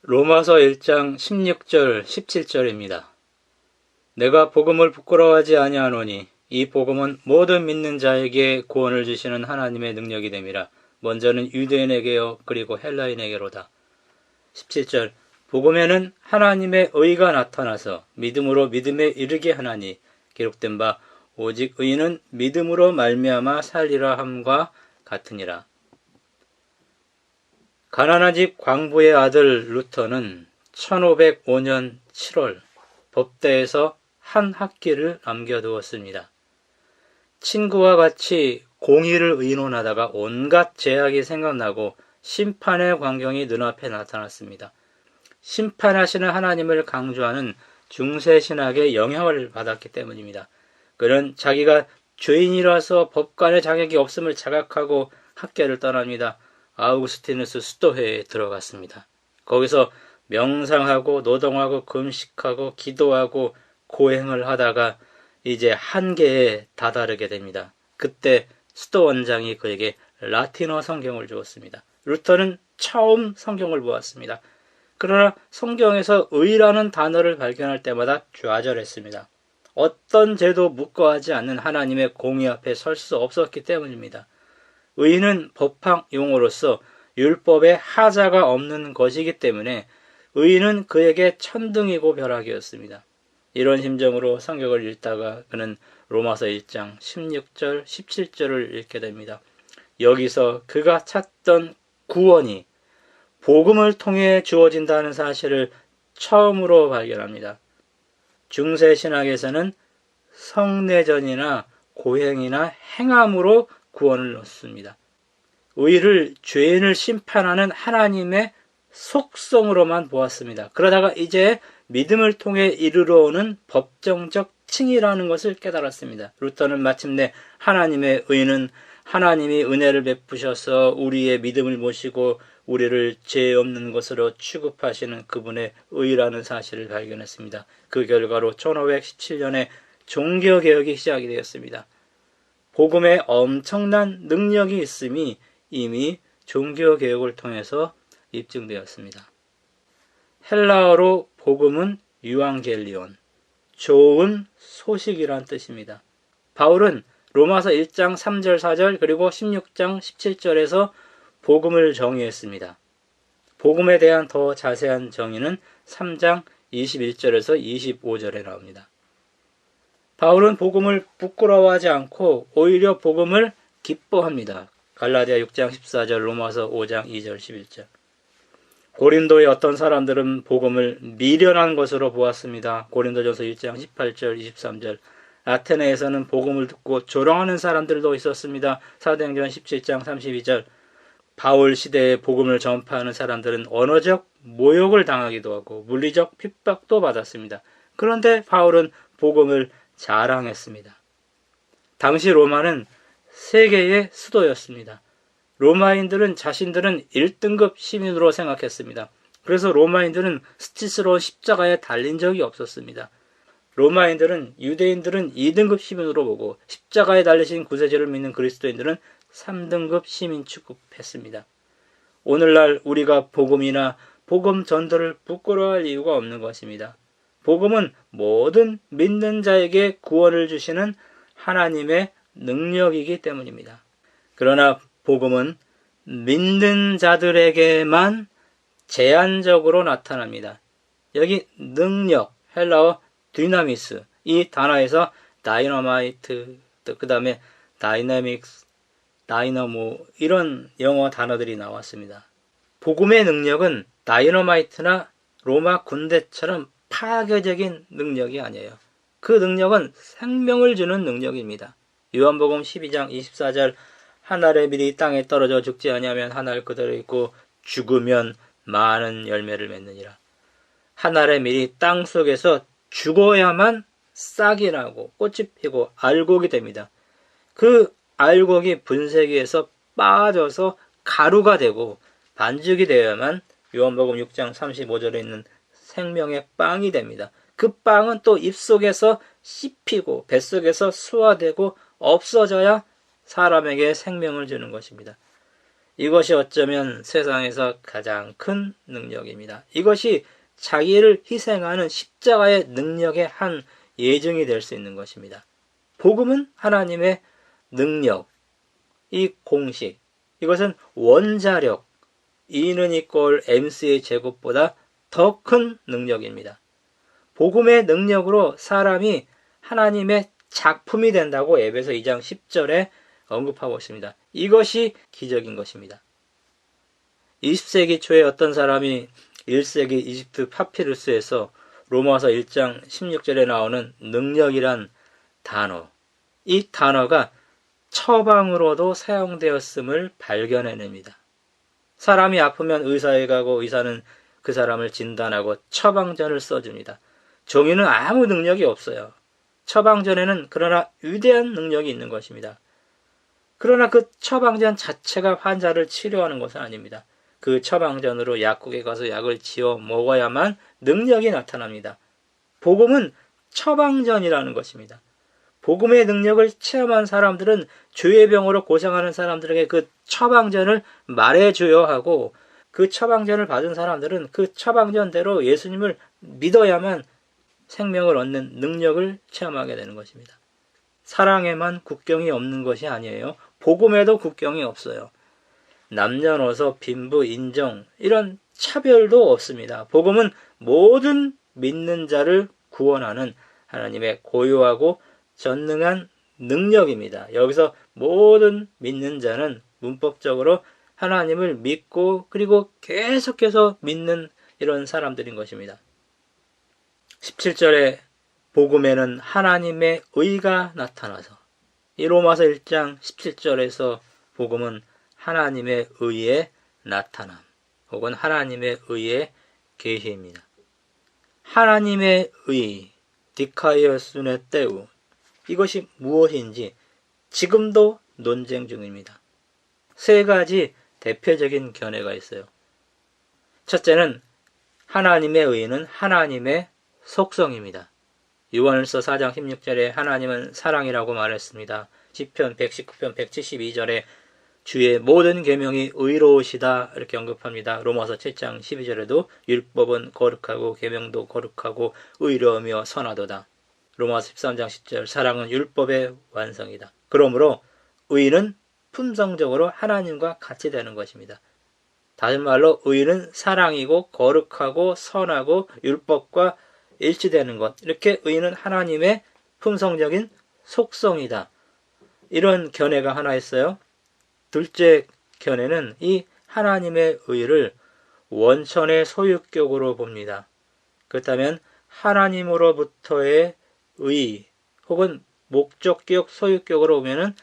로마서 1장 16절 17절입니다. 내가 복음을 부끄러워하지 아니하노니 이 복음은 모든 믿는 자에게 구원을 주시는 하나님의 능력이 됨이라. 먼저는 유대인에게요 그리고 헬라인에게로다. 17절 복음에는 하나님의 의가 나타나서 믿음으로 믿음에 이르게 하나니 기록된 바 오직 의인은 믿음으로 말미암아 살리라 함과 같으니라. 가난한 집 광부의 아들 루터는 1505년 7월 법대에서 한 학기를 남겨두었습니다. 친구와 같이 공의를 의논하다가 온갖 제약이 생각나고 심판의 광경이 눈앞에 나타났습니다. 심판하시는 하나님을 강조하는 중세신학의 영향을 받았기 때문입니다. 그는 자기가 죄인이라서 법관의 자격이 없음을 자각하고 학계를 떠납니다. 아우구스티누스 수도회에 들어갔습니다. 거기서 명상하고 노동하고 금식하고 기도하고 고행을 하다가 이제 한계에 다다르게 됩니다. 그때 수도원장이 그에게 라틴어 성경을 주었습니다. 루터는 처음 성경을 보았습니다. 그러나 성경에서 의라는 단어를 발견할 때마다 좌절했습니다. 어떤 죄도 묵과하지 않는 하나님의 공의 앞에 설 수 없었기 때문입니다. 의는 법학 용어로서 율법에 하자가 없는 것이기 때문에 의는 그에게 천등이고 벼락이었습니다. 이런 심정으로 성경을 읽다가 그는 로마서 1장 16절 17절을 읽게 됩니다. 여기서 그가 찾던 구원이 복음을 통해 주어진다는 사실을 처음으로 발견합니다. 중세신학에서는 성내전이나 고행이나 행함으로 구원을 얻습니다. 의를 죄인을 심판하는 하나님의 속성으로만 보았습니다. 그러다가 이제 믿음을 통해 이르러오는 법정적 칭의라는 것을 깨달았습니다. 루터는 마침내 하나님의 의는 하나님이 은혜를 베푸셔서 우리의 믿음을 모시고 우리를 죄 없는 것으로 취급하시는 그분의 의라는 사실을 발견했습니다. 그 결과로 1517년에 종교개혁이 시작이 되었습니다. 복음에 엄청난 능력이 있음이 이미 종교개혁을 통해서 입증되었습니다. 헬라어로 복음은 유앙겔리온, 좋은 소식이란 뜻입니다. 바울은 로마서 1장 3절 4절 그리고 16장 17절에서 복음을 정의했습니다. 복음에 대한 더 자세한 정의는 3장 21절에서 25절에 나옵니다. 바울은 복음을 부끄러워하지 않고 오히려 복음을 기뻐합니다. 갈라디아 6장 14절, 로마서 5장 2절 11절. 고린도의 어떤 사람들은 복음을 미련한 것으로 보았습니다. 고린도전서 1장 18절 23절. 아테네에서는 복음을 듣고 조롱하는 사람들도 있었습니다. 사도행전 17장 32절. 바울 시대에 복음을 전파하는 사람들은 언어적 모욕을 당하기도 하고 물리적 핍박도 받았습니다. 그런데 바울은 복음을 자랑했습니다. 당시 로마는 세계의 수도였습니다. 로마인들은 자신들은 1등급 시민으로 생각했습니다. 그래서 로마인들은 수치스러운 십자가에 달린 적이 없었습니다. 로마인들은 유대인들은 2등급 시민으로 보고 십자가에 달리신 구세주를 믿는 그리스도인들은 3등급 시민 취급했습니다. 오늘날 우리가 복음이나 복음 전도를 부끄러워할 이유가 없는 것입니다. 복음은 모든 믿는 자에게 구원을 주시는 하나님의 능력이기 때문입니다. 그러나 복음은 믿는 자들에게만 제한적으로 나타납니다. 여기 능력, 헬라어 디나미스, 이 단어에서 다이너마이트, 그 다음에 다이내믹스, 다이너모 이런 영어 단어들이 나왔습니다. 복음의 능력은 다이너마이트나 로마 군대처럼 파괴적인 능력이 아니에요. 그 능력은 생명을 주는 능력입니다. 요한복음 12장 24절 한 알의 밀이 땅에 떨어져 죽지 아니하면 한 알 그대로 있고 죽으면 많은 열매를 맺느니라. 한 알의 밀이 땅 속에서 죽어야만 싹이 나고 꽃이 피고 알곡이 됩니다. 그 알곡이 분쇄기에서 빠져서 가루가 되고 반죽이 되어야만 요한복음 6장 35절에 있는 생명의 빵이 됩니다. 그 빵은 또 입속에서 씹히고 뱃속에서 소화되고 없어져야 사람에게 생명을 주는 것입니다. 이것이 어쩌면 세상에서 가장 큰 능력입니다. 이것이 자기를 희생하는 십자가의 능력의 한 예증이 될 수 있는 것입니다. 복음은 하나님의 능력, 이 공식, 이것은 원자력, E는 이꼴 MC의 제곱보다 더 큰 능력입니다. 복음의 능력으로 사람이 하나님의 작품이 된다고 에베소 2장 10절에 언급하고 있습니다. 이것이 기적인 것입니다. 20세기 초에 어떤 사람이 1세기 이집트 파피루스에서 로마서 1장 16절에 나오는 능력이란 단어, 이 단어가 처방으로도 사용되었음을 발견해냅니다. 사람이 아프면 의사에 가고 의사는 그 사람을 진단하고 처방전을 써줍니다. 종이는 아무 능력이 없어요. 처방전에는 그러나 위대한 능력이 있는 것입니다. 그러나 그 처방전 자체가 환자를 치료하는 것은 아닙니다. 그 처방전으로 약국에 가서 약을 지어 먹어야만 능력이 나타납니다. 복음은 처방전이라는 것입니다. 복음의 능력을 체험한 사람들은 죄의 병으로 고생하는 사람들에게 그 처방전을 말해줘야 하고, 그 처방전을 받은 사람들은 그 처방전대로 예수님을 믿어야만 생명을 얻는 능력을 체험하게 되는 것입니다. 사랑에만 국경이 없는 것이 아니에요. 복음에도 국경이 없어요. 남녀노소, 빈부, 인종 이런 차별도 없습니다. 복음은 모든 믿는 자를 구원하는 하나님의 고유하고 전능한 능력입니다. 여기서 모든 믿는 자는 문법적으로 하나님을 믿고 그리고 계속해서 믿는 이런 사람들인 것입니다. 17절에 복음에는 하나님의 의가 나타나서, 이 로마서 1장 17절에서 복음은 하나님의 의의 나타남 혹은 하나님의 의의 계시입니다. 하나님의 의, 디카이어스네 때우, 이것이 무엇인지 지금도 논쟁 중입니다. 세 가지 대표적인 견해가 있어요. 첫째는 하나님의 의는 하나님의 속성입니다. 요한일서 4장 16절에 하나님은 사랑이라고 말했습니다. 시편 119편 172절에 주의 모든 계명이 의로우시다 이렇게 언급합니다. 로마서 7장 12절에도 율법은 거룩하고 계명도 거룩하고 의로우며 선하도다. 로마서 13장 10절 사랑은 율법의 완성이다. 그러므로 의는 품성적으로 하나님과 같이 되는 것입니다. 다른 말로 의는 사랑이고 거룩하고 선하고 율법과 일치되는 것, 이렇게 의는 하나님의 품성적인 속성이다. 이런 견해가 하나 있어요. 둘째 견해는 이 하나님의 의를 원천의 소유격으로 봅니다. 그렇다면 하나님으로부터의 의 혹은 목적격 소유격으로 보면은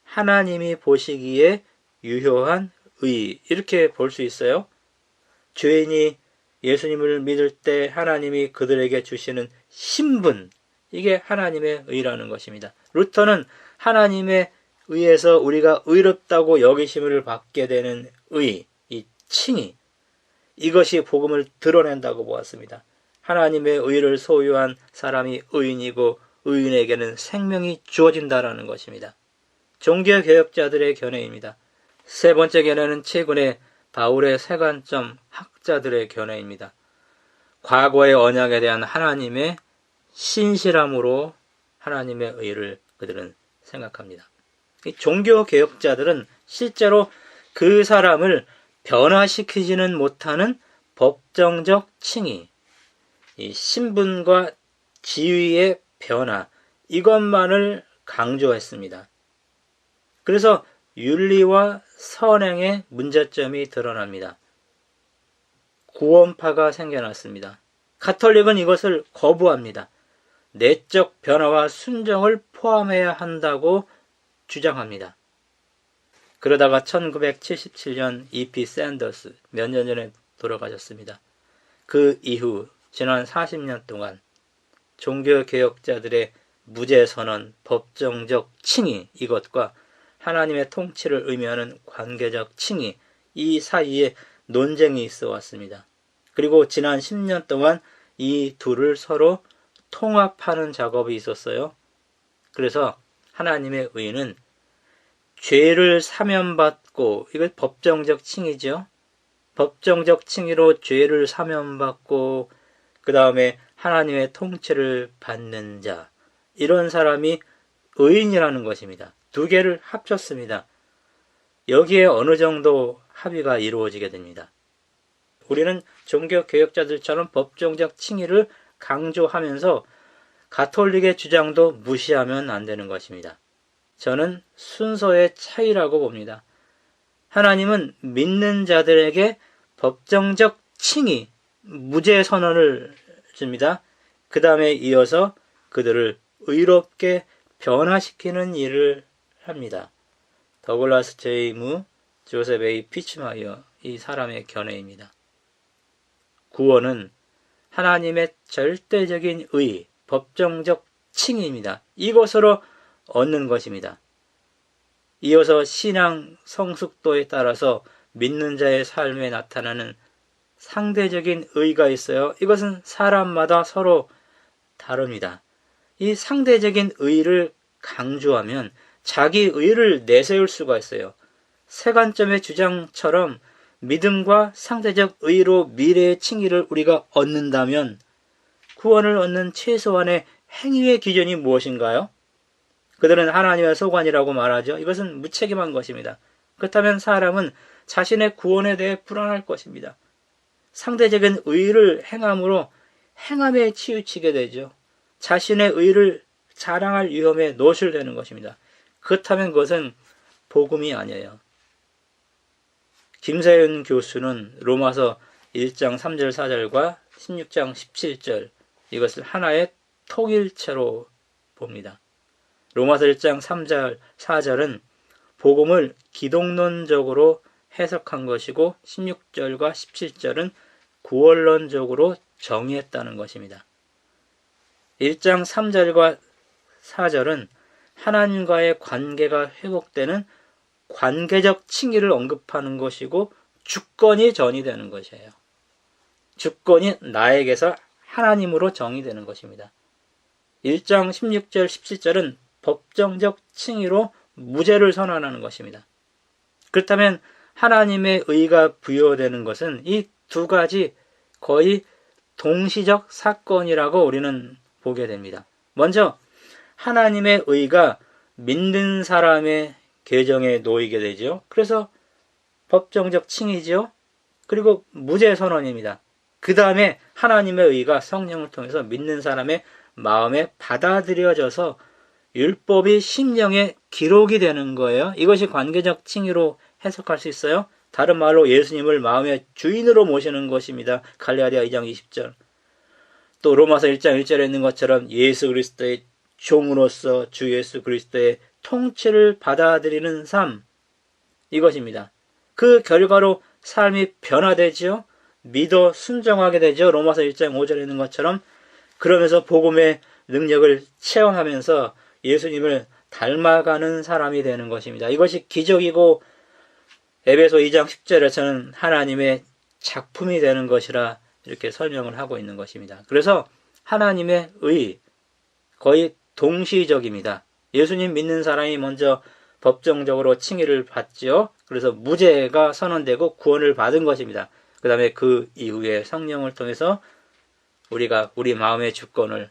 하나님이 보시기에 유효한 의, 이렇게 볼 수 있어요. 죄인이 예수님을 믿을 때 하나님이 그들에게 주시는 신분, 이게 하나님의 의라는 것입니다. 루터는 하나님의 의에서 우리가 의롭다고 여기심을 받게 되는 의, 이 칭의, 이것이 복음을 드러낸다고 보았습니다. 하나님의 의를 소유한 사람이 의인이고 의인에게는 생명이 주어진다라는 것입니다. 종교개혁자들의 견해입니다. 세 번째 견해는 최근에 바울의 세관점 학자들의 견해입니다. 과거의 언약에 대한 하나님의 신실함으로 하나님의 의를 그들은 생각합니다. 이 종교개혁자들은 실제로 그 사람을 변화시키지는 못하는 법정적 칭의, 이 신분과 지위의 변화, 이것만을 강조했습니다. 그래서 윤리와 선행의 문제점이 드러납니다. 구원파가 생겨났습니다. 가톨릭은 이것을 거부합니다. 내적 변화와 순정을 포함해야 한다고 주장합니다. 그러다가 1977년 E.P. 샌더스, 몇 년 전에 돌아가셨습니다. 그 이후 지난 40년 동안 종교개혁자들의 무죄선언, 법정적 칭의, 이것과 하나님의 통치를 의미하는 관계적 칭의, 이 사이에 논쟁이 있어 왔습니다. 그리고 지난 10년 동안 이 둘을 서로 통합하는 작업이 있었어요. 그래서 하나님의 의는 죄를 사면받고, 이거 법정적 칭의죠. 법정적 칭의로 죄를 사면받고 그 다음에 하나님의 통치를 받는 자, 이런 사람이 의인이라는 것입니다. 두 개를 합쳤습니다. 여기에 어느 정도 합의가 이루어지게 됩니다. 우리는 종교개혁자들처럼 법정적 칭의를 강조하면서 가톨릭의 주장도 무시하면 안 되는 것입니다. 저는 순서의 차이라고 봅니다. 하나님은 믿는 자들에게 법정적 칭의, 무죄 선언을 줍니다. 그 다음에 이어서 그들을 의롭게 변화시키는 일을 합니다. 더글라스 제이 무, 조셉 A. 피츠마이어, 이 사람의 견해입니다. 구원은 하나님의 절대적인 의, 법정적 칭의입니다. 이것으로 얻는 것입니다. 이어서 신앙 성숙도에 따라서 믿는 자의 삶에 나타나는 상대적인 의가 있어요. 이것은 사람마다 서로 다릅니다. 이 상대적인 의를 강조하면 자기 의를 내세울 수가 있어요. 세관점의 주장처럼 믿음과 상대적 의로 미래의 칭의를 우리가 얻는다면 구원을 얻는 최소한의 행위의 기준이 무엇인가요? 그들은 하나님의 소관이라고 말하죠. 이것은 무책임한 것입니다. 그렇다면 사람은 자신의 구원에 대해 불안할 것입니다. 상대적인 의를 행함으로 행함에 치우치게 되죠. 자신의 의를 자랑할 위험에 노출되는 것입니다. 그렇다면 그것은 복음이 아니에요. 김세윤 교수는 로마서 1장 3절 4절과 16장 17절 이것을 하나의 통일체로 봅니다. 로마서 1장 3절 4절은 복음을 기독론적으로 해석한 것이고 16절과 17절은 구원론적으로 정의했다는 것입니다. 1장 3절과 4절은 하나님과의 관계가 회복되는 관계적 칭의를 언급하는 것이고 주권이 전이되는 것이에요. 주권이 나에게서 하나님으로 정의되는 것입니다. 1장 16절 17절은 법정적 칭의로 무죄를 선언하는 것입니다. 그렇다면 하나님의 의가 부여되는 것은 이 두 가지 거의 동시적 사건이라고 우리는 보게 됩니다. 먼저 하나님의 의가 믿는 사람의 계정에 놓이게 되죠. 그래서 법정적 칭의죠. 그리고 무죄 선언입니다. 그 다음에 하나님의 의가 성령을 통해서 믿는 사람의 마음에 받아들여져서 율법이 심령에 기록이 되는 거예요. 이것이 관계적 칭의로 해석할 수 있어요. 다른 말로 예수님을 마음의 주인으로 모시는 것입니다. 갈라디아 2장 20절. 또 로마서 1장 1절에 있는 것처럼 예수 그리스도의 종으로서 주 예수 그리스도의 통치를 받아들이는 삶, 이것입니다. 그 결과로 삶이 변화되지요. 믿어 순종하게 되죠. 로마서 1장 5절에 있는 것처럼. 그러면서 복음의 능력을 체험하면서 예수님을 닮아가는 사람이 되는 것입니다. 이것이 기적이고 에베소 2장 10절에서는 하나님의 작품이 되는 것이라 이렇게 설명을 하고 있는 것입니다. 그래서 하나님의 의, 거의 동시적입니다. 예수님 믿는 사람이 먼저 법정적으로 칭의를 받죠. 그래서 무죄가 선언되고 구원을 받은 것입니다. 그 다음에 그 이후에 성령을 통해서 우리가 우리 마음의 주권을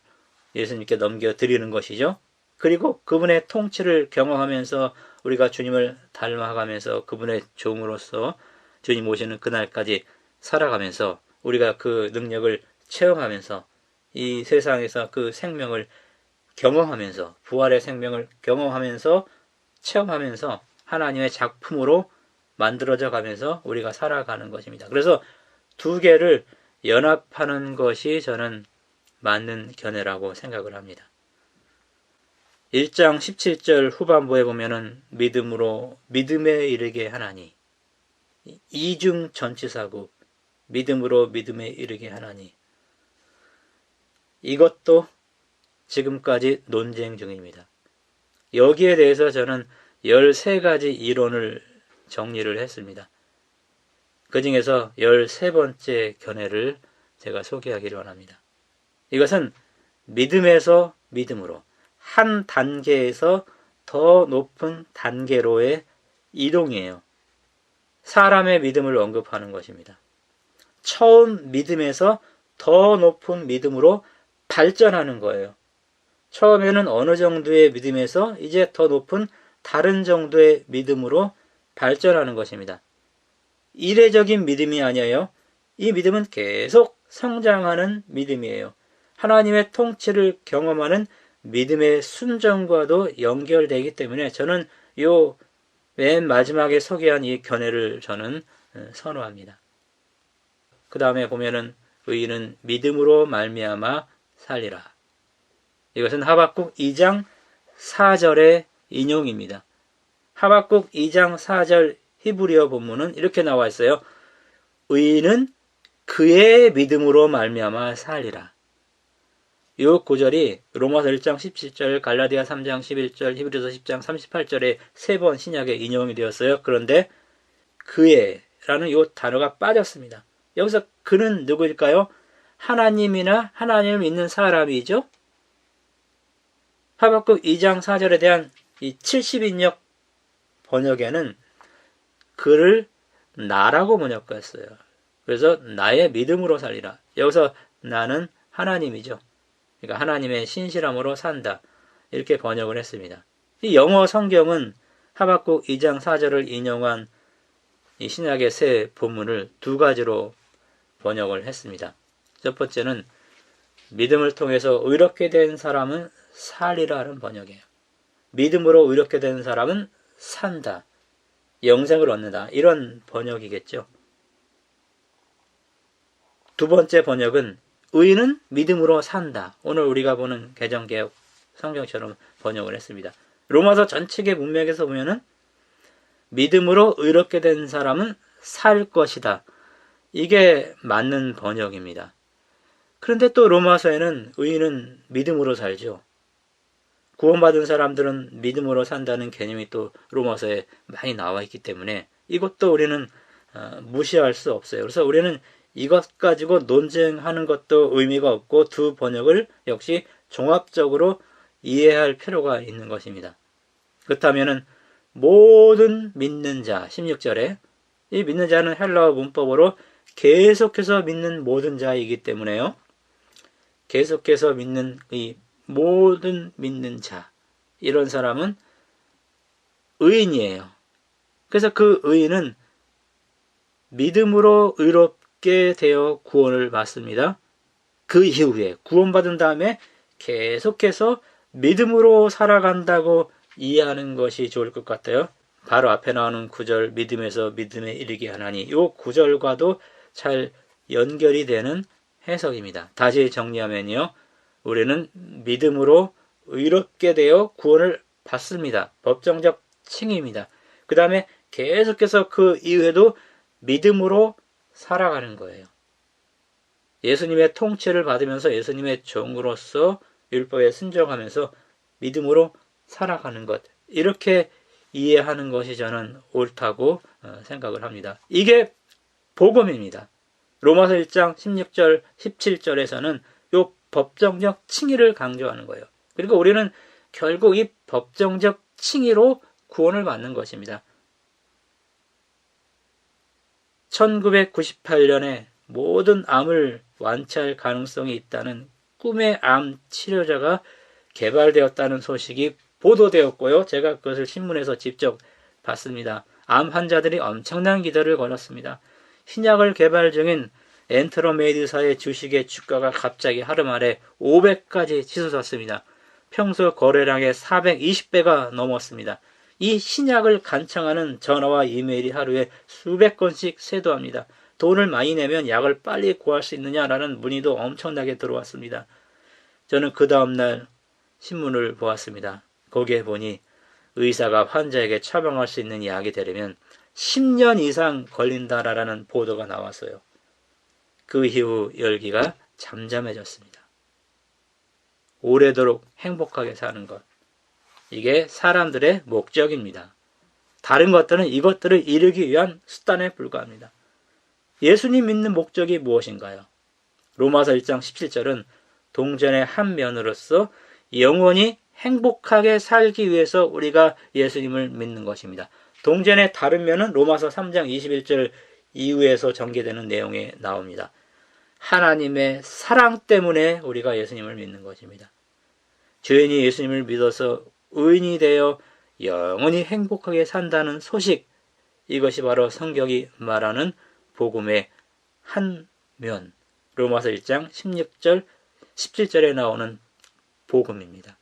예수님께 넘겨드리는 것이죠. 그리고 그분의 통치를 경험하면서 우리가 주님을 닮아가면서 그분의 종으로서 주님 오시는 그날까지 살아가면서 우리가 그 능력을 체험하면서 이 세상에서 그 생명을 경험하면서 부활의 생명을 경험하면서 체험하면서 하나님의 작품으로 만들어져 가면서 우리가 살아가는 것입니다. 그래서 두 개를 연합하는 것이 저는 맞는 견해라고 생각을 합니다. 1장 17절 후반부에 보면은 믿음으로 믿음에 이르게 하나니, 이중 전치사구 믿음으로 믿음에 이르게 하나니, 이것도 지금까지 논쟁 중입니다. 여기에 대해서 저는 13가지 이론을 정리를 했습니다. 그 중에서 13번째 견해를 제가 소개하기를 원합니다. 이것은 믿음에서 믿음으로, 한 단계에서 더 높은 단계로의 이동이에요. 사람의 믿음을 언급하는 것입니다. 처음 믿음에서 더 높은 믿음으로 발전하는 거예요. 처음에는 어느 정도의 믿음에서 이제 더 높은 다른 정도의 믿음으로 발전하는 것입니다. 이례적인 믿음이 아니에요. 이 믿음은 계속 성장하는 믿음이에요. 하나님의 통치를 경험하는 믿음의 순종과도 연결되기 때문에 저는 요 맨 마지막에 소개한 이 견해를 저는 선호합니다. 그 다음에 보면은 의인은 믿음으로 말미암아 살리라. 이것은 하박국 2장 4절의 인용입니다. 하박국 2장 4절 히브리어 본문은 이렇게 나와 있어요. 의인은 그의 믿음으로 말미암아 살리라. 이 구절이 로마서 1장 17절, 갈라디아 3장 11절, 히브리서 10장 38절에 세 번 신약에 인용이 되었어요. 그런데 그의 라는 이 단어가 빠졌습니다. 여기서 그는 누구일까요? 하나님이나 하나님을 믿는 사람이죠. 하박국 2장 4절에 대한 이 70인역 번역에는 그를 나라고 번역했어요. 그래서 나의 믿음으로 살리라. 여기서 나는 하나님이죠. 그러니까 하나님의 신실함으로 산다. 이렇게 번역을 했습니다. 이 영어 성경은 하박국 2장 4절을 인용한 이 신약의 새 본문을 두 가지로 번역을 했습니다. 첫 번째는 믿음을 통해서 의롭게 된 사람은 살리라는 번역이에요. 믿음으로 의롭게 된 사람은 산다. 영생을 얻는다. 이런 번역이겠죠. 두 번째 번역은 의인은 믿음으로 산다. 오늘 우리가 보는 개정개혁 성경처럼 번역을 했습니다. 로마서 전체의 문맥에서 보면은 믿음으로 의롭게 된 사람은 살 것이다. 이게 맞는 번역입니다. 그런데 또 로마서에는 의인은 믿음으로 살죠. 구원받은 사람들은 믿음으로 산다는 개념이 또 로마서에 많이 나와 있기 때문에 이것도 우리는 무시할 수 없어요. 그래서 우리는 이것 가지고 논쟁하는 것도 의미가 없고 두 번역을 역시 종합적으로 이해할 필요가 있는 것입니다. 그렇다면 모든 믿는 자 16절에 이 믿는 자는 헬라어 문법으로 계속해서 믿는 모든 자이기 때문에요. 계속해서 믿는 이 모든 믿는 자 이런 사람은 의인이에요. 그래서 그 의인은 믿음으로 의롭게 되어 구원을 받습니다. 그 이후에 구원받은 다음에 계속해서 믿음으로 살아간다고 이해하는 것이 좋을 것 같아요. 바로 앞에 나오는 구절 믿음에서 믿음에 이르게 하나니 이 구절과도 잘 연결이 되는 해석입니다. 다시 정리하면요. 우리는 믿음으로 의롭게 되어 구원을 받습니다. 법정적 칭의입니다. 그 다음에 계속해서 그 이후에도 믿음으로 살아가는 거예요. 예수님의 통치를 받으면서 예수님의 종으로서 율법에 순종하면서 믿음으로 살아가는 것. 이렇게 이해하는 것이 저는 옳다고 생각을 합니다. 이게 복음입니다. 로마서 1장 16절, 17절에서는 이 법정적 칭의를 강조하는 거예요. 그리고 우리는 결국 이 법정적 칭의로 구원을 받는 것입니다. 1998년에 모든 암을 완치할 가능성이 있다는 꿈의 암 치료자가 개발되었다는 소식이 보도되었고요. 제가 그것을 신문에서 직접 봤습니다. 암 환자들이 엄청난 기도를 걸었습니다. 신약을 개발 중인 엔트로메디사의 주식의 주가가 갑자기 하루 만에 500까지 치솟았습니다. 평소 거래량의 420배가 넘었습니다. 이 신약을 간청하는 전화와 이메일이 하루에 수백 건씩 쇄도합니다. 돈을 많이 내면 약을 빨리 구할 수 있느냐라는 문의도 엄청나게 들어왔습니다. 저는 그 다음날 신문을 보았습니다. 거기에 보니 의사가 환자에게 처방할 수 있는 약이 되려면 10년 이상 걸린다라는 보도가 나왔어요. 그 이후 열기가 잠잠해졌습니다. 오래도록 행복하게 사는 것. 이게 사람들의 목적입니다. 다른 것들은 이것들을 이루기 위한 수단에 불과합니다. 예수님 믿는 목적이 무엇인가요? 로마서 1장 17절은 동전의 한 면으로서 영원히 행복하게 살기 위해서 우리가 예수님을 믿는 것입니다. 동전의 다른 면은 로마서 3장 21절 이후에서 전개되는 내용에 나옵니다. 하나님의 사랑 때문에 우리가 예수님을 믿는 것입니다. 죄인이 예수님을 믿어서 의인이 되어 영원히 행복하게 산다는 소식, 이것이 바로 성경이 말하는 복음의 한 면, 로마서 1장 16절, 17절에 나오는 복음입니다.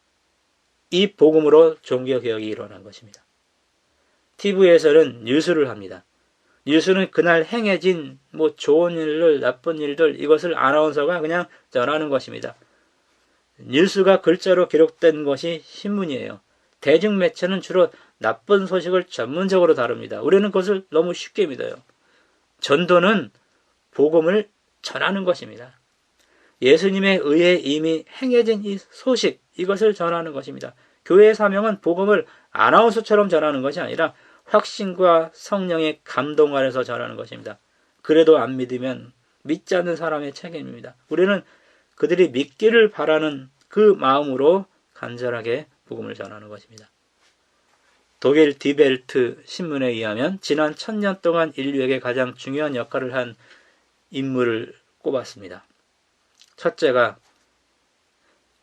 이 복음으로 종교개혁이 일어난 것입니다. TV에서는 뉴스를 합니다. 뉴스는 그날 행해진 좋은 일들, 나쁜 일들, 이것을 아나운서가 그냥 전하는 것입니다. 뉴스가 글자로 기록된 것이 신문이에요. 대중매체는 주로 나쁜 소식을 전문적으로 다룹니다. 우리는 그것을 너무 쉽게 믿어요. 전도는 복음을 전하는 것입니다. 예수님의 의에 이미 행해진 이 소식, 이것을 전하는 것입니다. 교회의 사명은 복음을 아나운서처럼 전하는 것이 아니라 확신과 성령의 감동 아래서 전하는 것입니다. 그래도 안 믿으면 믿지 않는 사람의 책임입니다. 우리는 그들이 믿기를 바라는 그 마음으로 간절하게 복음을 전하는 것입니다. 독일 디벨트 신문에 의하면 지난 1000년 동안 인류에게 가장 중요한 역할을 한 인물을 꼽았습니다. 첫째가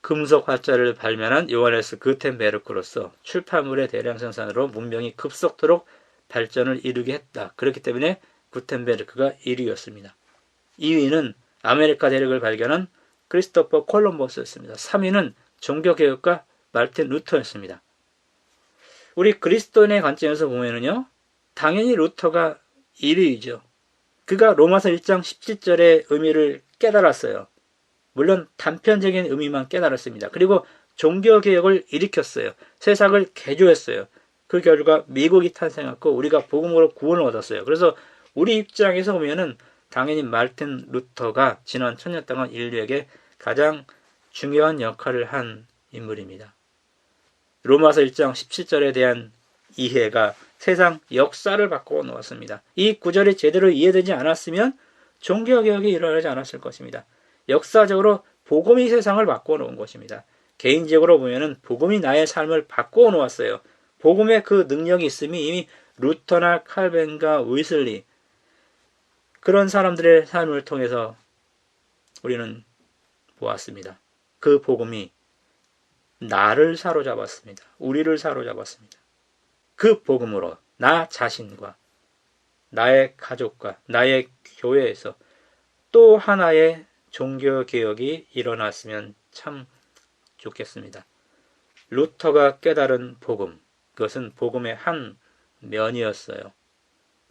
금속 활자를 발명한 요하네스 구텐베르크로서 출판물의 대량 생산으로 문명이 급속도로 발전을 이루게 했다. 그렇기 때문에 구텐베르크가 1위였습니다. 2위는 아메리카 대륙을 발견한 크리스토퍼 콜럼버스였습니다. 3위는 종교개혁가 마르틴 루터였습니다. 우리 그리스도인의 관점에서 보면은요, 당연히 루터가 1위이죠. 그가 로마서 1장 17절의 의미를 깨달았어요. 물론 단편적인 의미만 깨달았습니다. 그리고 종교개혁을 일으켰어요. 세상을 개조했어요. 그 결과 미국이 탄생했고 우리가 복음으로 구원을 얻었어요. 그래서 우리 입장에서 보면은 당연히 마르틴 루터가 지난 1000년 동안 인류에게 가장 중요한 역할을 한 인물입니다. 로마서 1장 17절에 대한 이해가 세상 역사를 바꾸어 놓았습니다. 이 구절이 제대로 이해되지 않았으면 종교개혁이 일어나지 않았을 것입니다. 역사적으로 복음이 세상을 바꾸어 놓은 것입니다. 개인적으로 보면은 복음이 나의 삶을 바꾸어 놓았어요. 복음의 그 능력이 있음이 이미 루터나 칼벤과 웨슬리, 그런 사람들의 삶을 통해서 우리는 보았습니다. 그 복음이 나를 사로잡았습니다. 우리를 사로잡았습니다. 그 복음으로 나 자신과 나의 가족과 나의 교회에서 또 하나의 종교개혁이 일어났으면 참 좋겠습니다. 루터가 깨달은 복음, 그것은 복음의 한 면이었어요.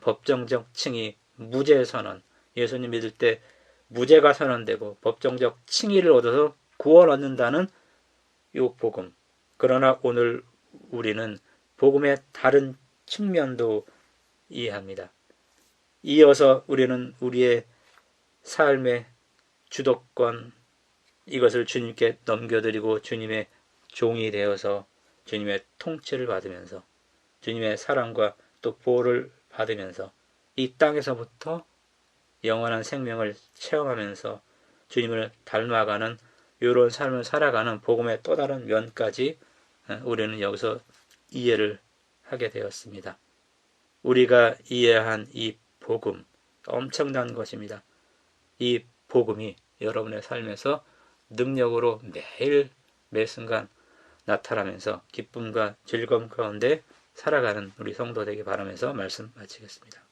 법정적 칭의, 무죄 선언, 예수님 믿을 때 무죄가 선언되고 법정적 칭의를 얻어서 구원 얻는다는 이 복음. 그러나 오늘 우리는 복음의 다른 측면도 이해합니다. 이어서 우리는 우리의 삶의 주도권, 이것을 주님께 넘겨드리고 주님의 종이 되어서 주님의 통치를 받으면서 주님의 사랑과 또 보호를 받으면서 이 땅에서부터 영원한 생명을 체험하면서 주님을 닮아가는 이런 삶을 살아가는 복음의 또 다른 면까지 우리는 여기서 이해를 하게 되었습니다. 우리가 이해한 이 복음, 엄청난 것입니다. 이 복음이 여러분의 삶에서 능력으로 매일 매 순간 나타나면서 기쁨과 즐거움 가운데 살아가는 우리 성도 되길 바라면서 말씀 마치겠습니다.